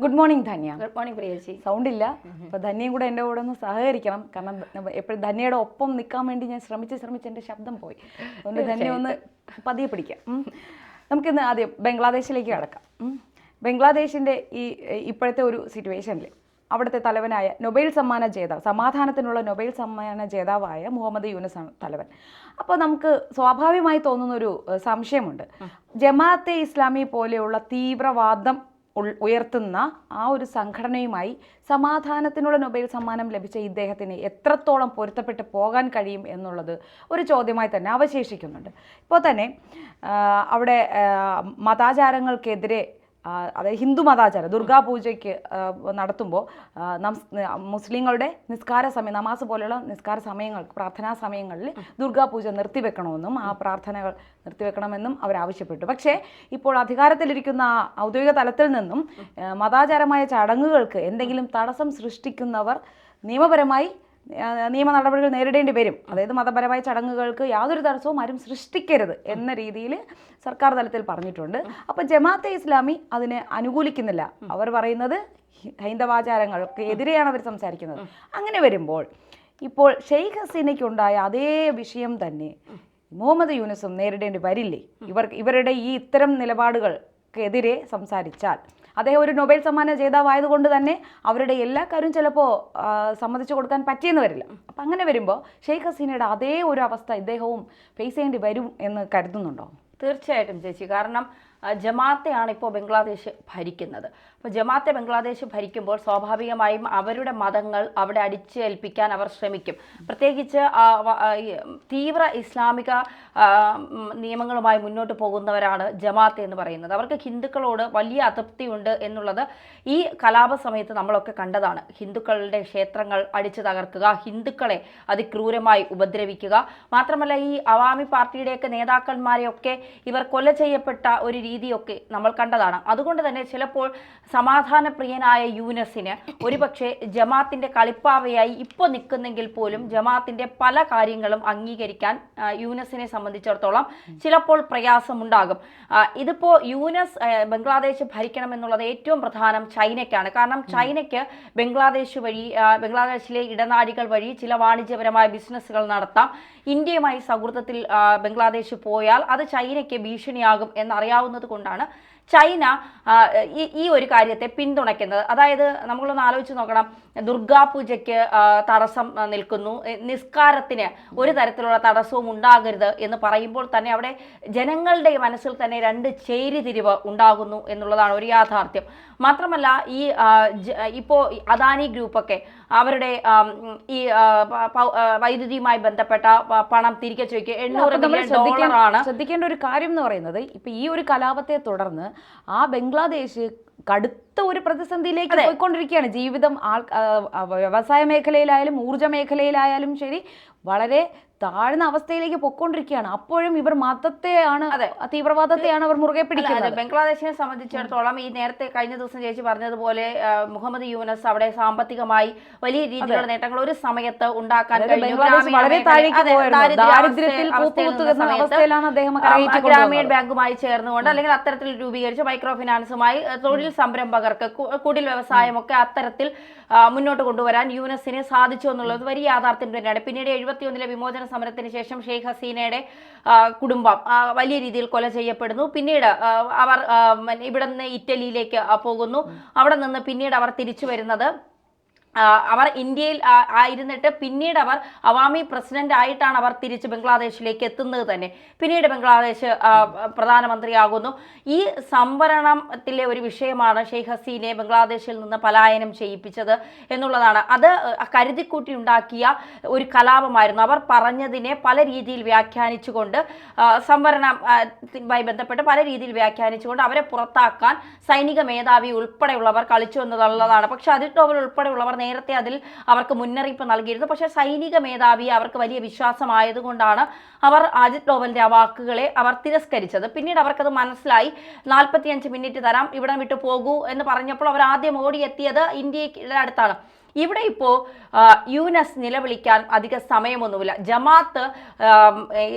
Good morning Dhanya. Good morning പ്രിയച്ചി. Sound ഇല്ല, അപ്പോൾ ധന്യയും കൂടെ എൻ്റെ കൂടെ ഒന്ന് സഹകരിക്കണം. കാരണം എപ്പോഴും ധന്യയുടെ ഒപ്പം നിൽക്കാൻ വേണ്ടി ഞാൻ ശ്രമിച്ച് എൻ്റെ ശബ്ദം പോയി. അതുകൊണ്ട് ധന്യ ഒന്ന് പതിയെ പിടിക്കാം. നമുക്കിന്ന് ആദ്യം ബംഗ്ലാദേശിലേക്ക് കടക്കാം. ബംഗ്ലാദേശിൻ്റെ ഇപ്പോഴത്തെ ഒരു സിറ്റുവേഷനിൽ അവിടുത്തെ തലവനായ നൊബേൽ സമ്മാന ജേതാവ്, സമാധാനത്തിനുള്ള നൊബേൽ സമ്മാന ജേതാവായ മുഹമ്മദ് യൂനുസ് ആണ് തലവൻ. അപ്പോൾ നമുക്ക് സ്വാഭാവികമായി തോന്നുന്നൊരു സംശയമുണ്ട്. ജമാഅത്തെ ഇസ്ലാമി പോലെയുള്ള തീവ്രവാദം ഉയർത്തുന്ന ആ ഒരു സംഘടനയുമായി സമാധാനത്തിനുള്ള നൊബേൽ സമ്മാനം ലഭിച്ച ഇദ്ദേഹത്തിന് എത്രത്തോളം പൊരുത്തപ്പെട്ട് പോകാൻ കഴിയും എന്നുള്ളത് ഒരു ചോദ്യമായി തന്നെ അവശേഷിക്കുന്നുണ്ട്. ഇപ്പോൾ തന്നെ അവിടെ മതാചാരങ്ങൾക്കെതിരെ, അതായത് ഹിന്ദു മതാചാരം ദുർഗാപൂജയ്ക്ക് നടത്തുമ്പോൾ മുസ്ലിങ്ങളുടെ നിസ്കാര സമയം, നമാസ് പോലെയുള്ള നിസ്കാര സമയങ്ങൾ, പ്രാർത്ഥനാ സമയങ്ങളിൽ ദുർഗാപൂജ നിർത്തിവെക്കണമെന്നും ആ പ്രാർത്ഥനകൾ നിർത്തിവെക്കണമെന്നും അവരാവശ്യപ്പെട്ടു. പക്ഷേ ഇപ്പോൾ അധികാരത്തിലിരിക്കുന്ന ഔദ്യോഗിക തലത്തിൽ നിന്നും മതാചാരമായ ചടങ്ങുകൾക്ക് എന്തെങ്കിലും തടസ്സം സൃഷ്ടിക്കുന്നവർ നിയമപരമായി നിയമ നടപടികൾ നേരിടേണ്ടി വരും. അതായത് മതപരമായ ചടങ്ങുകൾക്ക് യാതൊരു തടസ്സവും ആരും സൃഷ്ടിക്കരുത് എന്ന രീതിയിൽ സർക്കാർ തലത്തിൽ പറഞ്ഞിട്ടുണ്ട്. അപ്പോൾ ജമാഅത്തെ ഇസ്ലാമി അതിനെ അനുകൂലിക്കുന്നില്ല. അവർ പറയുന്നത് ഹൈന്ദവാചാരങ്ങൾക്ക് എതിരെയാണ് അവർ സംസാരിക്കുന്നത്. അങ്ങനെ വരുമ്പോൾ ഇപ്പോൾ ഷെയ്ഖ് ഹസീനയ്ക്കുണ്ടായ അതേ വിഷയം തന്നെ മുഹമ്മദ് യൂനുസും നേരിടേണ്ടി വരില്ലേ? ഇവരുടെ ഈ ഇത്തരം നിലപാടുകൾക്കെതിരെ സംസാരിച്ചാൽ അദ്ദേഹം ഒരു നൊബേൽ സമ്മാന ജേതാവായതുകൊണ്ട് തന്നെ അവരുടെ എല്ലാ കാര്യവും ചിലപ്പോൾ സമ്മതിച്ചു കൊടുക്കാൻ പറ്റിയെന്ന് വരില്ല. അപ്പം അങ്ങനെ വരുമ്പോൾ ഷെയ്ഖ് ഹസീനയുടെ അതേ ഒരു അവസ്ഥ ഇദ്ദേഹവും ഫേസ് ചെയ്യേണ്ടി വരും എന്ന് കരുതുന്നുണ്ടോ? തീർച്ചയായിട്ടും ചേച്ചി. കാരണം ജമാഅത്തെയാണ് ഇപ്പോൾ ബംഗ്ലാദേശ് ഭരിക്കുന്നത്. അപ്പോൾ ജമാഅത്തെ ബംഗ്ലാദേശ് ഭരിക്കുമ്പോൾ സ്വാഭാവികമായും അവരുടെ മതങ്ങൾ അവിടെ അടിച്ചേൽപ്പിക്കാൻ അവർ ശ്രമിക്കും. പ്രത്യേകിച്ച് തീവ്ര ഇസ്ലാമിക നിയമങ്ങളുമായി മുന്നോട്ട് പോകുന്നവരാണ് ജമാഅത്ത് എന്ന് പറയുന്നത്. അവർക്ക് ഹിന്ദുക്കളോട് വലിയ അതൃപ്തിയുണ്ട് എന്നുള്ളത് ഈ കലാപ സമയത്ത് നമ്മളൊക്കെ കണ്ടതാണ്. ഹിന്ദുക്കളുടെ ക്ഷേത്രങ്ങൾ അടിച്ചു തകർക്കുക, ഹിന്ദുക്കളെ അതിക്രൂരമായി ഉപദ്രവിക്കുക, മാത്രമല്ല ഈ അവാമി പാർട്ടിയുടെയൊക്കെ നേതാക്കന്മാരെയൊക്കെ ഇവർ കൊല ചെയ്യപ്പെട്ട ഒരു രീതിയൊക്കെ നമ്മൾ കണ്ടതാണ്. അതുകൊണ്ട് തന്നെ ചിലപ്പോൾ സമാധാനപ്രിയനായ യൂനസിന് ഒരുപക്ഷെ ജമാഅത്തിന്റെ കളിപ്പാവയായി ഇപ്പോൾ നിൽക്കുന്നെങ്കിൽ പോലും ജമാഅത്തിന്റെ പല കാര്യങ്ങളും അംഗീകരിക്കാൻ യൂനസിനെ സംബന്ധിച്ചിടത്തോളം ചിലപ്പോൾ പ്രയാസമുണ്ടാകും. ഇതിപ്പോൾ യൂനസ് ബംഗ്ലാദേശ് ഭരിക്കണമെന്നുള്ളത് ഏറ്റവും പ്രധാനം ചൈനയ്ക്കാണ്. കാരണം ചൈനയ്ക്ക് ബംഗ്ലാദേശ് വഴി, ബംഗ്ലാദേശിലെ ഇടനാഴികൾ വഴി ചില വാണിജ്യപരമായ ബിസിനസ്സുകൾ നടത്താം. ഇന്ത്യയുമായി സൗഹൃദത്തിൽ ബംഗ്ലാദേശ് പോയാൽ അത് ചൈനയ്ക്ക് ഭീഷണിയാകും എന്നറിയാവുന്നത് കൊണ്ടാണ് ചൈന ഈ ഒരു കാര്യത്തെ പിന്തുണയ്ക്കുന്നത്. അതായത് നമ്മളൊന്ന് ആലോചിച്ച് നോക്കണം, ദുർഗാപൂജയ്ക്ക് തടസ്സം നിൽക്കുന്നു, നിസ്കാരത്തിന് ഒരു തരത്തിലുള്ള തടസ്സവും ഉണ്ടാകരുത് എന്ന് പറയുമ്പോൾ തന്നെ അവിടെ ജനങ്ങളുടെ മനസ്സിൽ തന്നെ രണ്ട് ചേരിതിരിവ് ഉണ്ടാകുന്നു എന്നുള്ളതാണ് ഒരു യാഥാർത്ഥ്യം. മാത്രമല്ല ഈ ഇപ്പോൾ അദാനി ഗ്രൂപ്പൊക്കെ അവരുടെ ഈ വൈദ്യുതിയുമായി ബന്ധപ്പെട്ട പണം തിരികെ ചോദിക്കുക $800 മില്യൺ. ശ്രദ്ധിക്കേണ്ട ഒരു കാര്യം എന്ന് പറയുന്നത്, ഇപ്പൊ ഈ ഒരു കലാപത്തെ തുടർന്ന് ആ ബംഗ്ലാദേശ് കടുത്ത ഒരു പ്രതിസന്ധിയിലേക്ക് പോയിക്കൊണ്ടിരിക്കുകയാണ്. ജീവിതം വ്യവസായ മേഖലയിലായാലും ഊർജ്ജ മേഖലയിലായാലും ശരി വളരെ താഴ്ന്ന അവസ്ഥയിലേക്ക് പൊയ്ക്കൊണ്ടിരിക്കുകയാണ്. അപ്പോഴും ഇവർ മതത്തെയാണ്, തീവ്രവാദത്തെയാണ് അവർ മുറുകെ പിടിക്കുന്നത്. ബംഗ്ലാദേശിനെ സംബന്ധിച്ചിടത്തോളം ഈ നേരത്തെ കഴിഞ്ഞ ദിവസം ചേച്ചി പറഞ്ഞതുപോലെ മുഹമ്മദ് യൂനസ് അവിടെ സാമ്പത്തികമായി വലിയ രീതിയിലുള്ള നേട്ടങ്ങൾ ഒരു സമയത്ത് ഉണ്ടാക്കാൻ കഴിഞ്ഞു. ഗ്രാമീൺ ബാങ്കുമായി ചേർന്നുകൊണ്ട് അല്ലെങ്കിൽ അത്തരത്തിൽ രൂപീകരിച്ച് മൈക്രോ ഫിനാൻസുമായി തൊഴിൽ സംരംഭകർക്ക് കുടിൽ വ്യവസായമൊക്കെ അത്തരത്തിൽ മുന്നോട്ട് കൊണ്ടുവരാൻ യൂനസിന് സാധിച്ചു എന്നുള്ളത് വലിയ യാഥാർത്ഥ്യം തന്നെയാണ്. പിന്നീട് 71 വിമോചന സമരത്തിന് ശേഷം ഷെയ്ഖ് ഹസീനയുടെ കുടുംബം വലിയ രീതിയിൽ കൊല ചെയ്യപ്പെടുന്നു. പിന്നീട് അവർ ഇവിടെ നിന്ന് ഇറ്റലിയിലേക്ക് പോകുന്നു. അവിടെ നിന്ന് പിന്നീട് അവർ തിരിച്ചു വരുന്നത്, അവർ ഇന്ത്യയിൽ ആയിരുന്നിട്ട് പിന്നീട് അവർ അവാമി പ്രസിഡന്റ് ആയിട്ടാണ് അവർ തിരിച്ച് ബംഗ്ലാദേശിലേക്ക് എത്തുന്നത് തന്നെ. പിന്നീട് ബംഗ്ലാദേശ് പ്രധാനമന്ത്രിയാകുന്നു. ഈ സംവരണത്തിലെ ഒരു വിഷയമാണ് ഷെയ്ഖ് ഹസീനെ ബംഗ്ലാദേശിൽ നിന്ന് പലായനം ചെയ്യിപ്പിച്ചത് എന്നുള്ളതാണ്. അത് കരുതിക്കൂട്ടി ഉണ്ടാക്കിയ ഒരു കലാപമായിരുന്നു. അവർ പറഞ്ഞതിനെ പല രീതിയിൽ വ്യാഖ്യാനിച്ചുകൊണ്ട്, സംവരണവുമായി ബന്ധപ്പെട്ട് പല രീതിയിൽ വ്യാഖ്യാനിച്ചുകൊണ്ട് അവരെ പുറത്താക്കാൻ സൈനിക മേധാവി ഉൾപ്പെടെയുള്ളവർ കളിച്ചു എന്നുള്ളതാണ്. പക്ഷെ അജിത് ഡോവൽ ഉൾപ്പെടെയുള്ളവർ നേരത്തെ അതിൽ അവർക്ക് മുന്നറിയിപ്പ് നൽകിയിരുന്നു. പക്ഷേ സൈനിക മേധാവി അവർക്ക് വലിയ വിശ്വാസമായതുകൊണ്ടാണ് അവർ അജിത് ഡോവലിന്റെ ആ വാക്കുകളെ അവർ തിരസ്കരിച്ചത്. പിന്നീട് അവർക്കത് മനസ്സിലായി. 45 മിനിറ്റ് തരാം, ഇവിടെ വിട്ടു പോകൂ എന്ന് പറഞ്ഞപ്പോൾ അവർ ആദ്യം ഓടിയെത്തിയത് ഇന്ത്യയുടെ അടുത്താണ്. ഇവിടെ ഇപ്പോൾ യൂനസ് നിലവിളിക്കാൻ അധിക സമയമൊന്നുമില്ല. ജമാഅത്ത്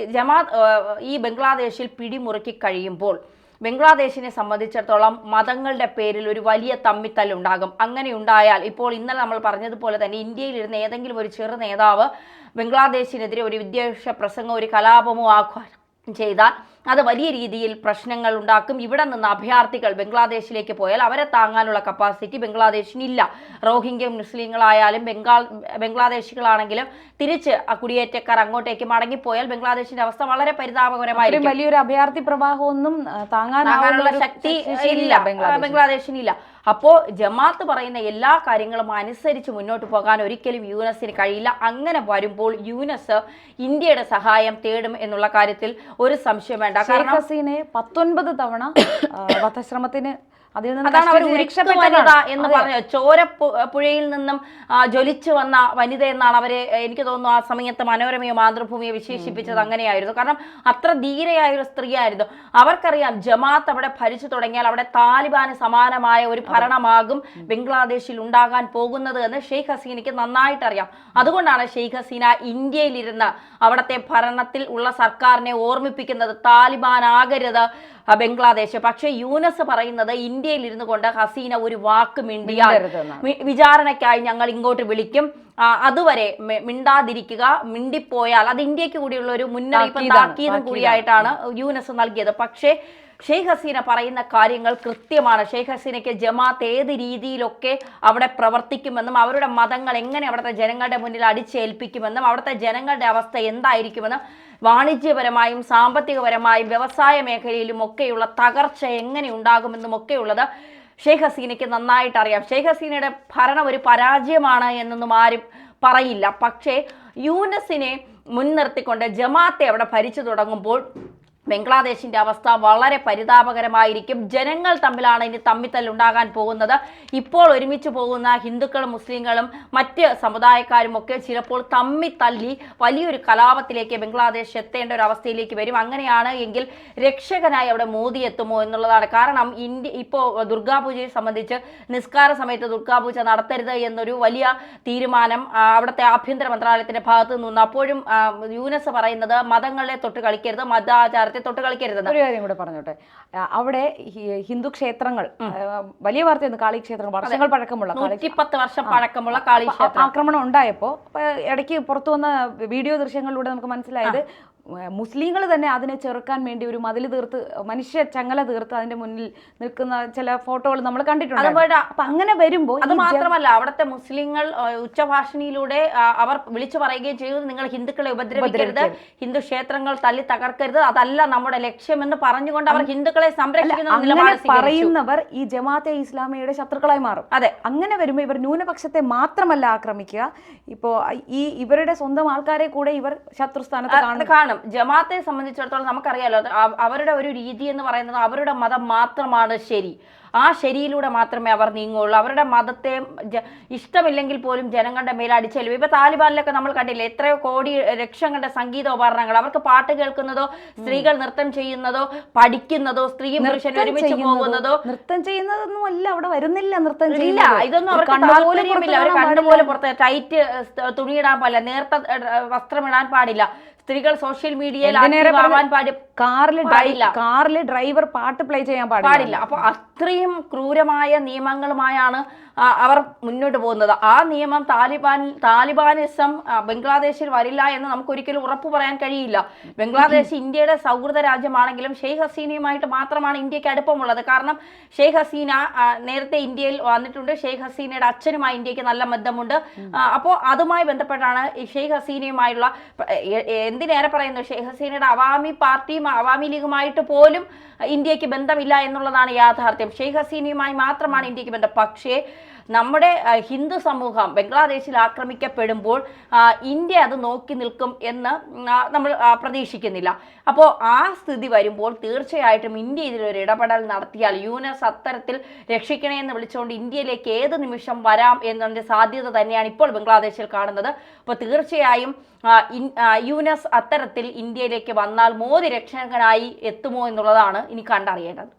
ഈ ബംഗ്ലാദേശിൽ പിടിമുറുക്കി കഴിയുമ്പോൾ ബംഗ്ലാദേശിനെ സംബന്ധിച്ചിടത്തോളം മതങ്ങളുടെ പേരിൽ ഒരു വലിയ തമ്മിത്തല്ലുണ്ടാകും. അങ്ങനെ ഉണ്ടായാൽ ഇപ്പോൾ ഇന്നലെ നമ്മൾ പറഞ്ഞതുപോലെ തന്നെ ഇന്ത്യയിലിരുന്ന ഏതെങ്കിലും ഒരു ചെറു നേതാവ് ബംഗ്ലാദേശിനെതിരെ ഒരു വിദ്വേഷ പ്രസംഗം, ഒരു കലാപമോ ആഹ്വാനം ചെയ്താൽ അത് വലിയ രീതിയിൽ പ്രശ്നങ്ങൾ ഉണ്ടാക്കും. ഇവിടെ നിന്ന് അഭയാർത്ഥികൾ ബംഗ്ലാദേശിലേക്ക് പോയാൽ അവരെ താങ്ങാനുള്ള കപ്പാസിറ്റി ബംഗ്ലാദേശിനില്ല. റോഹിംഗ്യ മുസ്ലിങ്ങളായാലും ബംഗ്ലാദേശികളാണെങ്കിലും തിരിച്ച് ആ കുടിയേറ്റക്കാർ അങ്ങോട്ടേക്ക് മടങ്ങിപ്പോയാൽ ബംഗ്ലാദേശിന്റെ അവസ്ഥ വളരെ പരിതാപകരമായിരിക്കും. വലിയൊരു അഭയാർത്ഥി പ്രവാഹമൊന്നും താങ്ങാനുള്ള ശക്തി ഇല്ല ബംഗ്ലാദേശിനില്ല. അപ്പോ ജമാഅത്ത് പറയുന്ന എല്ലാ കാര്യങ്ങളും അനുസരിച്ച് മുന്നോട്ട് പോകാൻ ഒരിക്കലും യൂനസിന് കഴിയില്ല. അങ്ങനെ വരുമ്പോൾ യൂനസ് ഇന്ത്യയുടെ സഹായം തേടും എന്നുള്ള കാര്യത്തിൽ ഒരു സംശയം വേണ്ട. ഷെയ്ഖ് ഹസീനെ 19 തവണ വധശ്രമത്തിന് അതാണ് അവർ വനിത എന്ന് പറഞ്ഞ ചോരപ്പുഴയിൽ നിന്നും ജ്വലിച്ചു വന്ന വനിത എന്നാണ് അവരെ, എനിക്ക് തോന്നുന്നു ആ സമയത്ത് മനോരമയോ മാതൃഭൂമിയോ വിശേഷിപ്പിച്ചത് അങ്ങനെയായിരുന്നു. കാരണം അത്ര ധീരയായ ഒരു സ്ത്രീയായിരുന്നു. അവർക്കറിയാം ജമാഅത്ത് അവിടെ ഭരിച്ചു തുടങ്ങിയാൽ അവിടെ താലിബാന് സമാനമായ ഒരു ഭരണമാകും ബംഗ്ലാദേശിൽ ഉണ്ടാകാൻ പോകുന്നത് എന്ന് ഷെയ്ഖ് ഹസീനയ്ക്ക് നന്നായിട്ട് അറിയാം. അതുകൊണ്ടാണ് ഷെയ്ഖ് ഹസീന ഇന്ത്യയിലിരുന്ന് അവിടുത്തെ ഭരണത്തിൽ ഉള്ള സർക്കാരിനെ ഓർമ്മിപ്പിക്കുന്നത് താലിബാൻ ആകരുത് ബംഗ്ലാദേശ്. പക്ഷേ യൂനസ് പറയുന്നത് ഇന്ത്യയിൽ ഇരുന്നു കൊണ്ട് ഹസീന ഒരു വാക്ക് മിണ്ടിയാൽ വിചാരണയ്ക്കായി ഞങ്ങൾ ഇങ്ങോട്ട് വിളിക്കും, അതുവരെ മിണ്ടാതിരിക്കുക, മിണ്ടിപ്പോയാൽ അത് ഇന്ത്യക്ക് കൂടിയുള്ള ഒരു മുന്നറിയിപ്പ് താക്കീതും കൂടിയായിട്ടാണ് യൂനസ് നൽകിയത്. പക്ഷേ ഷെയ്ഖ് ഹസീന പറയുന്ന കാര്യങ്ങൾ കൃത്യമാണ്. ഷെയ്ഖ് ഹസീനയ്ക്ക് ജമാഅത്ത് ഏത് രീതിയിലൊക്കെ അവിടെ പ്രവർത്തിക്കുമെന്നും അവരുടെ മതങ്ങൾ എങ്ങനെ അവിടുത്തെ ജനങ്ങളുടെ മുന്നിൽ അടിച്ചേൽപ്പിക്കുമെന്നും അവിടുത്തെ ജനങ്ങളുടെ അവസ്ഥ എന്തായിരിക്കുമെന്നും വാണിജ്യപരമായും സാമ്പത്തികപരമായും വ്യവസായ മേഖലയിലും ഒക്കെയുള്ള തകർച്ച എങ്ങനെ ഉണ്ടാകുമെന്നും ഒക്കെയുള്ളത് ഷെയ്ഖ് ഹസീനയ്ക്ക് നന്നായിട്ട് അറിയാം. ഷെയ്ഖ് ഹസീനയുടെ ഭരണം ഒരു പരാജയമാണ് എന്നൊന്നും ആരും പറയില്ല. പക്ഷേ യൂനസിനെ മുൻനിർത്തിക്കൊണ്ട് ജമാഅത്തെ അവിടെ ഭരിച്ചു തുടങ്ങുമ്പോൾ ബംഗ്ലാദേശിന്റെ അവസ്ഥ വളരെ പരിതാപകരമായിരിക്കും. ജനങ്ങൾ തമ്മിലാണ് ഇനി തമ്മിത്തല്ലുണ്ടാകാൻ പോകുന്നത്. ഇപ്പോൾ ഒരുമിച്ച് പോകുന്ന ഹിന്ദുക്കളും മുസ്ലിങ്ങളും മറ്റ് സമുദായക്കാരും ഒക്കെ ചിലപ്പോൾ തമ്മിത്തല്ലി വലിയൊരു കലാപത്തിലേക്ക് ബംഗ്ലാദേശ് എത്തേണ്ട ഒരു അവസ്ഥയിലേക്ക് വരും. അങ്ങനെയാണ് എങ്കിൽ രക്ഷകനായി അവിടെ മോദി എത്തുമോ എന്നുള്ളതാണ്. കാരണം ഇപ്പോൾ ദുർഗാപൂജയെ സംബന്ധിച്ച് നിസ്കാര സമയത്ത് ദുർഗാപൂജ നടത്തരുത് എന്നൊരു വലിയ തീരുമാനം അവിടുത്തെ ആഭ്യന്തര മന്ത്രാലയത്തിന്റെ ഭാഗത്ത് നിന്ന്. അപ്പോഴും യൂനസ് പറയുന്നത് മതങ്ങളെ തൊട്ട് കളിക്കരുത്, മതാചാര തൊട്ട് കളിക്കരുത്. ഒരു കാര്യം കൂടെ പറഞ്ഞോട്ടെ, അവിടെ ഹിന്ദു ക്ഷേത്രങ്ങൾ വലിയ വാർത്തയായിരുന്നു. കാളി ക്ഷേത്രങ്ങൾ വർഷങ്ങൾ പഴക്കമുള്ള 110 വർഷം പഴക്കമുള്ള കാളി ക്ഷേത്രം ആക്രമണം ഉണ്ടായപ്പോൾ ഇടയ്ക്ക് പുറത്തു വന്ന വീഡിയോ ദൃശ്യങ്ങളിലൂടെ നമുക്ക് മനസ്സിലായത് മുസ്ലിങ്ങൾ തന്നെ അതിനെ ചെറുക്കാൻ വേണ്ടി ഒരു മതിൽ തീർത്ത് മനുഷ്യ ചങ്ങല തീർത്ത് അതിന്റെ മുന്നിൽ നിൽക്കുന്ന ചില ഫോട്ടോകൾ നമ്മൾ കണ്ടിട്ടുണ്ട്. അപ്പൊ അങ്ങനെ വരുമ്പോൾ അത് മാത്രമല്ല അവിടുത്തെ മുസ്ലിങ്ങൾ ഉച്ചഭാഷണിയിലൂടെ അവർ വിളിച്ചു പറയുകയും ചെയ്തു, നിങ്ങൾ ഹിന്ദുക്കളെ ഉപദ്രവിക്കരുത്, ഹിന്ദു ക്ഷേത്രങ്ങൾ തല്ലി തകർക്കരുത്, അതല്ല നമ്മുടെ ലക്ഷ്യമെന്ന് പറഞ്ഞുകൊണ്ട് അവർ ഹിന്ദുക്കളെ സംരക്ഷിക്കുന്ന പറയുന്നവർ ഈ ജമാഅത്തെ ഇസ്ലാമിയുടെ ശത്രുക്കളായി മാറും. അതെ, അങ്ങനെ വരുമ്പോൾ ഇവർ ന്യൂനപക്ഷത്തെ മാത്രമല്ല ആക്രമിക്കുക, ഇപ്പോ ഇവരുടെ സ്വന്തം ആൾക്കാരെ കൂടെ ഇവർ ശത്രുസ്ഥാനത്ത് കാണും. ജമാഅത്തെ സംബന്ധിച്ചിടത്തോളം നമുക്കറിയാലോ, അവരുടെ ഒരു രീതി എന്ന് പറയുന്നത് അവരുടെ മതം മാത്രമാണ് ശരി. ആ ശരിയിലൂടെ മാത്രമേ അവർ നീങ്ങുകയുള്ളൂ. അവരുടെ മതത്തെ ഇഷ്ടമില്ലെങ്കിൽ പോലും ജനങ്ങളുടെ മേൽ അടിച്ചേൽവി. ഇപ്പൊ താലിബാനിലൊക്കെ നമ്മൾ കണ്ടില്ലേ, എത്രയോ കോടി ലക്ഷങ്ങളുടെ സംഗീതോപകരണങ്ങൾ. അവർക്ക് പാട്ട് കേൾക്കുന്നതോ സ്ത്രീകൾ നൃത്തം ചെയ്യുന്നതോ പഠിക്കുന്നതോ സ്ത്രീയും പുരുഷനും ഒരുമിച്ച് പോകുന്നതോ നൃത്തം ചെയ്യുന്നതൊന്നും അല്ല അവിടെ വരുന്നില്ല. നൃത്തം ഇല്ല, ഇതൊന്നും അവർക്ക് താല്പര്യമില്ല. അവർ കണ്ടുപോലെ പുറത്ത് ടൈറ്റ് തുണിയിടാൻ പാടില്ല, നേർത്ത വസ്ത്രമിടാൻ പാടില്ല, സ്ത്രീകൾ സോഷ്യൽ മീഡിയയിൽ കാറിൽ ഡ്രൈവർ പാട്ട് പ്ലേ ചെയ്യാൻ പാടില്ല. അപ്പൊ അത്രയും ക്രൂരമായ നിയമങ്ങളുമായാണ് അവർ മുന്നോട്ട് പോകുന്നത്. ആ നിയമം താലിബാനിസം ബംഗ്ലാദേശിൽ വരില്ല എന്ന് നമുക്കൊരിക്കലും ഉറപ്പു പറയാൻ കഴിയില്ല. ബംഗ്ലാദേശ് ഇന്ത്യയുടെ സൗഹൃദ രാജ്യമാണെങ്കിലും ഷെയ്ഖ് ഹസീനയുമായിട്ട് മാത്രമാണ് ഇന്ത്യക്ക് അടുപ്പമുള്ളത്. കാരണം ഷെയ്ഖ് ഹസീന നേരത്തെ ഇന്ത്യയിൽ വന്നിട്ടുണ്ട്. ഷെയ്ഖ് ഹസീനയുടെ അച്ഛനുമായി ഇന്ത്യക്ക് നല്ല ബന്ധമുണ്ട്. അപ്പോൾ അതുമായി ബന്ധപ്പെട്ടാണ് ഷെയ്ഖ് ഹസീനയുമായുള്ള, എന്തിനേറെ പറയുന്നു, ഷെയ്ഖ് ഹസീനയുടെ അവാമി പാർട്ടിയും അവാമി ലീഗുമായിട്ട് പോലും ഇന്ത്യക്ക് ബന്ധമില്ല എന്നുള്ളതാണ് യാഥാർത്ഥ്യം. ഷെയ്ഖ് ഹസീനയുമായി മാത്രമാണ് ഇന്ത്യക്ക് ബന്ധം. പക്ഷേ നമ്മുടെ ഹിന്ദു സമൂഹം ബംഗ്ലാദേശിൽ ആക്രമിക്കപ്പെടുമ്പോൾ ഇന്ത്യ അത് നോക്കി നിൽക്കും എന്ന് നമ്മൾ പ്രതീക്ഷിക്കുന്നില്ല. അപ്പോൾ ആ സ്ഥിതി വരുമ്പോൾ തീർച്ചയായിട്ടും ഇന്ത്യ ഇതിലൊരു ഇടപെടൽ നടത്തിയാൽ യൂനസ് അത്തരത്തിൽ രക്ഷിക്കണേ എന്ന് വിളിച്ചുകൊണ്ട് ഇന്ത്യയിലേക്ക് ഏത് നിമിഷം വരാം എന്നതിൻ്റെ സാധ്യത തന്നെയാണ് ഇപ്പോൾ ബംഗ്ലാദേശിൽ കാണുന്നത്. അപ്പോൾ തീർച്ചയായും യൂനസ് അത്തരത്തിൽ ഇന്ത്യയിലേക്ക് വന്നാൽ മോദി രക്ഷകനായി എത്തുമോ എന്നുള്ളതാണ് ഇനി കണ്ടറിയേണ്ടത്.